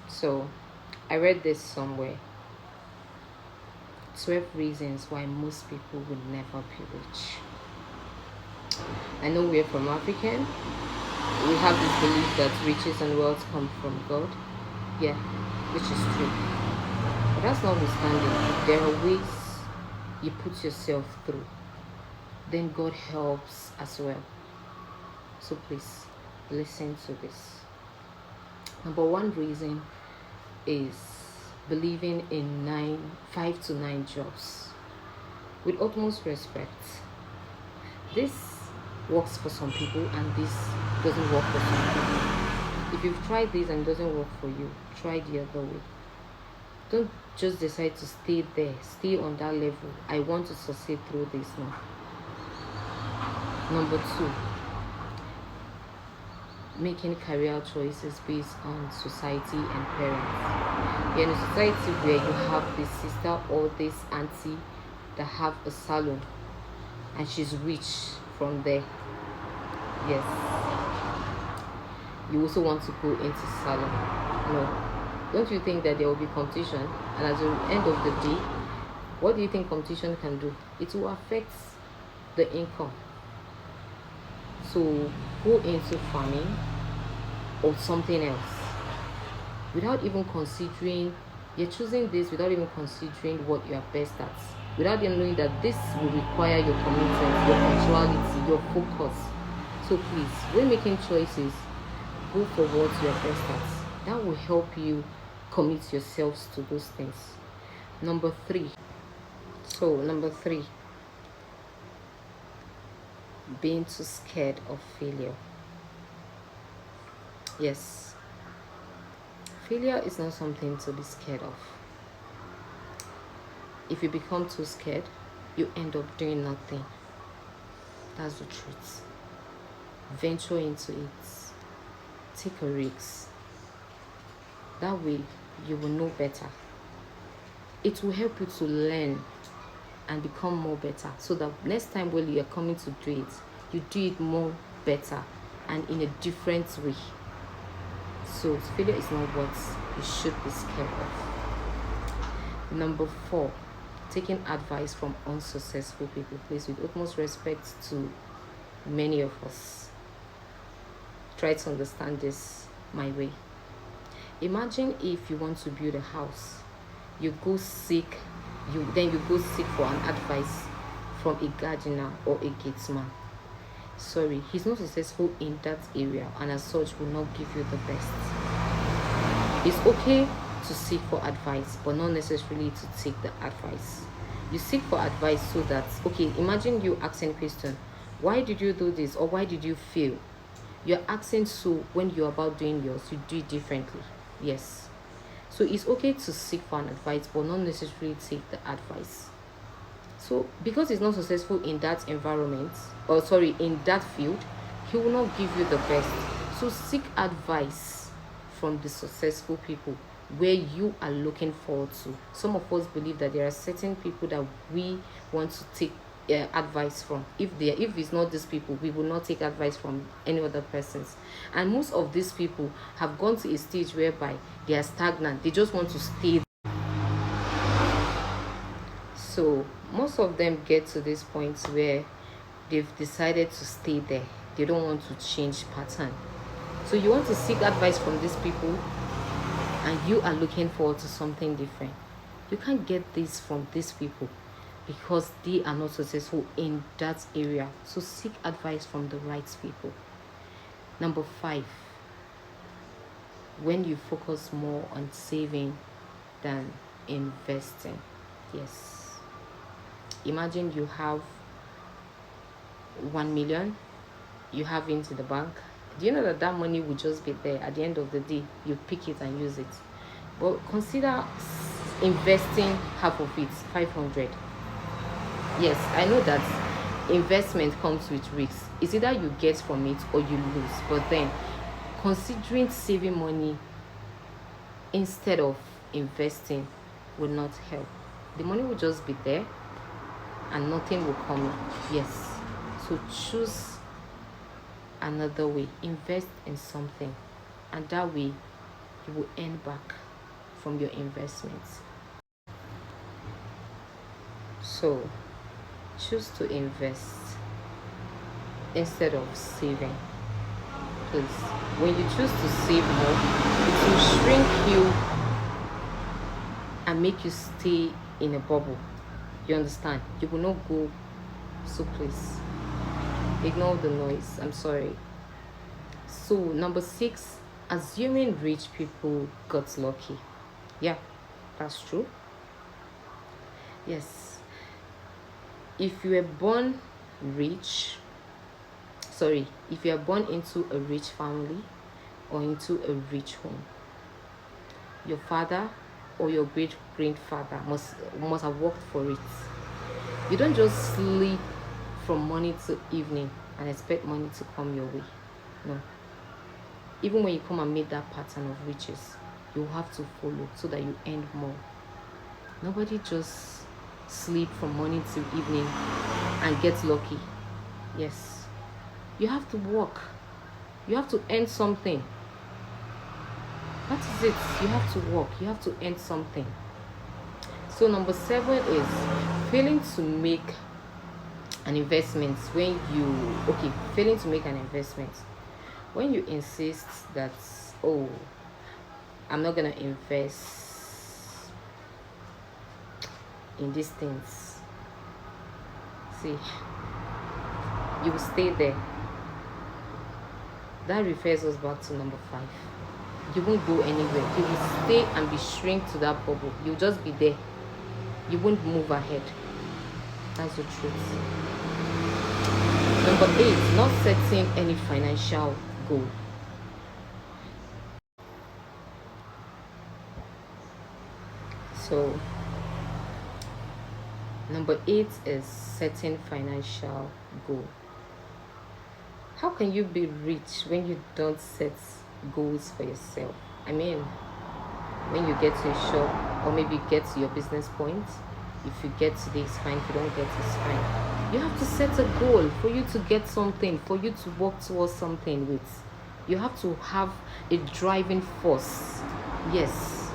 So I read this somewhere. 12 reasons why most people will never be rich. I know we're from African. We have this belief that riches and wealth come from God. Yeah, which is true. But that's notwithstanding. If there are ways you put yourself through, then God helps as well. So please listen to this. Number one reason is believing in 5 to 9 jobs. With utmost respect, this works for some people and this doesn't work for some people. If you've tried this and it doesn't work for you, try the other way. Don't just decide to stay there, stay on that level. I want to succeed through this now. Number two, making career choices based on society and parents. You're in a society where you have this sister or this auntie that have a salon and she's rich from there. Yes. You also want to go into salon. No. Don't you think that there will be competition? And at the end of the day, what do you think competition can do? It will affect the income. So go into farming or something else without even considering, you're choosing this without even considering what you're best at, without even knowing that this will require your commitment, your punctuality, your focus. So please, when making choices, go for what you're best at. That will help you commit yourselves to those things. Number three, being too scared of failure. Yes, failure is not something to be scared of. If you become too scared, you end up doing nothing. That's the truth. Venture into it. Take a risk. That way, you will know better. It will help you to learn and become more better, so that next time when you are coming to do it, you do it more better and in a different way. So failure is not what you should be scared of. Number four, taking advice from unsuccessful people. Please, with utmost respect to many of us, try to understand this my way. Imagine if you want to build a house, you go seek for an advice from a gardener or a gatesman. Sorry, he's not successful in that area and as such will not give you the best. It's okay to seek for advice, but not necessarily to take the advice. You seek for advice so that, okay, imagine you asking question, why did you do this or why did you fail? You're asking, so when you're about doing yours, you do it differently. Yes. So it's okay to seek for an advice, but not necessarily take the advice. So because he's not successful in that environment, in that field, he will not give you the best. So seek advice from the successful people where you are looking forward to. Some of us believe that there are certain people that we want to take advice from. If it's not these people, we will not take advice from any other persons. And most of these people have gone to a stage whereby they are stagnant. They just want to stay. So most of them get to this point where they've decided to stay there. They don't want to change pattern. So you want to seek advice from these people and you are looking forward to something different. You can't get this from these people because they are not successful in that area. So seek advice from the right people. Number 5, when you focus more on saving than investing. Yes. Imagine you have 1 million, you have it in the bank. Do you know that money will just be there at the end of the day? You pick it and use it. But consider investing half of it, 500. Yes, I know that investment comes with risks. It's either you get from it or you lose. But then, considering saving money instead of investing will not help. The money will just be there and nothing will come in. Yes. So choose another way. Invest in something. And that way, you will earn back from your investments. So choose to invest instead of saving. Because when you choose to save more, it will shrink you and make you stay in a bubble. You understand? You will not go. So please ignore the noise. I'm sorry. So number 6, assuming rich people got lucky. Yeah, that's true. Yes. If you were born rich, if you are born into a rich family or into a rich home, your father or your great grandfather must have worked for it. You don't just sleep from morning to evening and expect money to come your way. No. Even when you come and meet that pattern of riches, you have to follow so that you earn more. Nobody just sleep from morning to evening and get lucky. Yes. You have to work. You have to earn something. That is it. You have to work. You have to earn something. So number 7 is failing to make an investment failing to make an investment when you insist that, oh, I'm not gonna invest in these things. See, you will stay there. That refers us back to number 5. You won't go anywhere. You will stay and be shrink to that bubble. You'll just be there. You won't move ahead. That's the truth. Number 8, not setting any financial goal. So number 8 is setting financial goal. How can you be rich when you don't set goals for yourself? I mean, when you get to a shop or maybe get to your business point, if you get today, it's fine. If you don't get, it's fine. You have to set a goal for you to get something, for you to work towards something with. You have to have a driving force. Yes.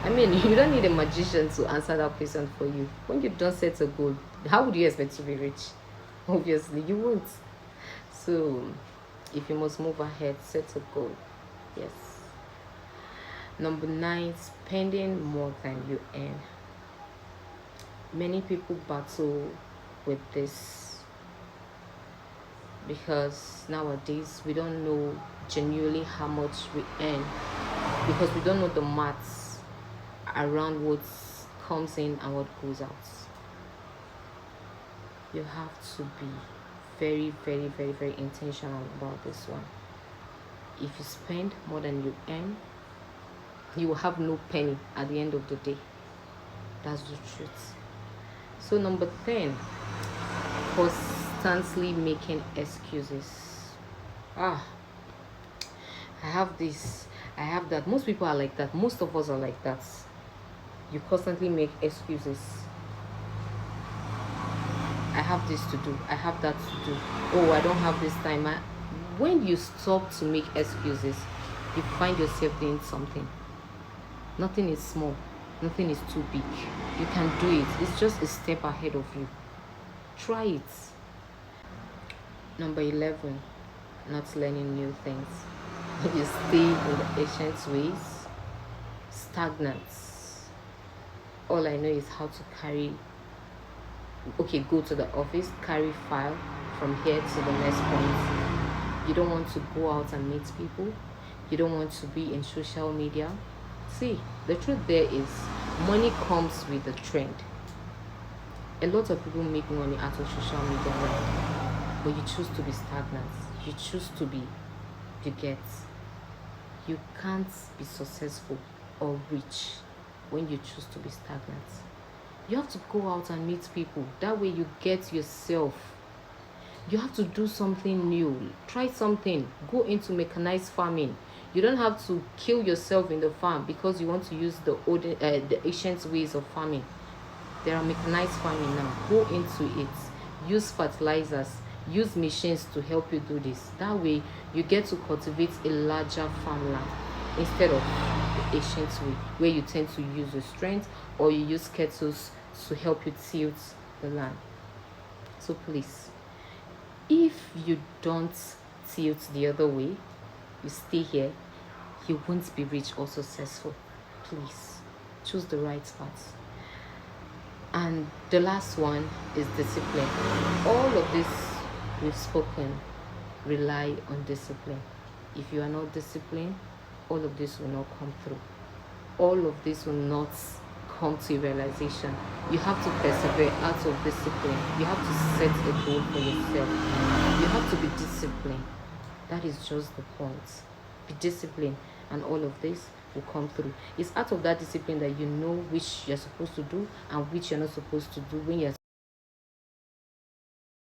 I mean, you don't need a magician to answer that question for you. When you don't set a goal, how would you expect to be rich? Obviously, you won't. So, if you must move ahead, set a goal. Yes. Number 9, spending more than you earn. Many people battle with this because nowadays we don't know genuinely how much we earn, because we don't know the maths around what comes in and what goes out. You have to be very, very, very, very intentional about this one. If you spend more than you earn, you will have no penny at the end of the day. That's the truth. So number 10, constantly making excuses. I have this, I have that. Most people are like that. Most of us are like that. You constantly make excuses. I have this to do. I have that to do. Oh, I don't have this time. When you stop to make excuses, you find yourself doing something. Nothing is small. Nothing is too big. You can do it. It's just a step ahead of you. Try it. Number 11, not learning new things. You stay in the ancient ways, stagnant. All I know is how to go to the office, carry file from here to the next point. You don't want to go out and meet people. You don't want to be in social media. See, the truth there is money comes with the trend. A lot of people make money out of social media now, but you choose to be stagnant. You choose to be, you can't be successful or rich when you choose to be stagnant. You have to go out and meet people. That way you get yourself. You have to do something new. Try something. Go into mechanized farming. You don't have to kill yourself in the farm because you want to use the ancient ways of farming. There are mechanized farming now. Go into it. Use fertilizers. Use machines to help you do this. That way you get to cultivate a larger farmland. instead of the ancient way where you tend to use your strength or you use kettles to help you tilt the land. So please, if you don't tilt the other way, you stay here, you won't be rich or successful. Please choose the right path. And the last one is discipline. All of this we've spoken rely on discipline. If you are not disciplined, all of this will not come through. All of this will not come to realization. You have to persevere out of discipline. You have to set a goal for yourself. You have to be disciplined. That is just the point. Be disciplined, and all of this will come through. It's out of that discipline that you know which you're supposed to do and which you're not supposed to do, when you're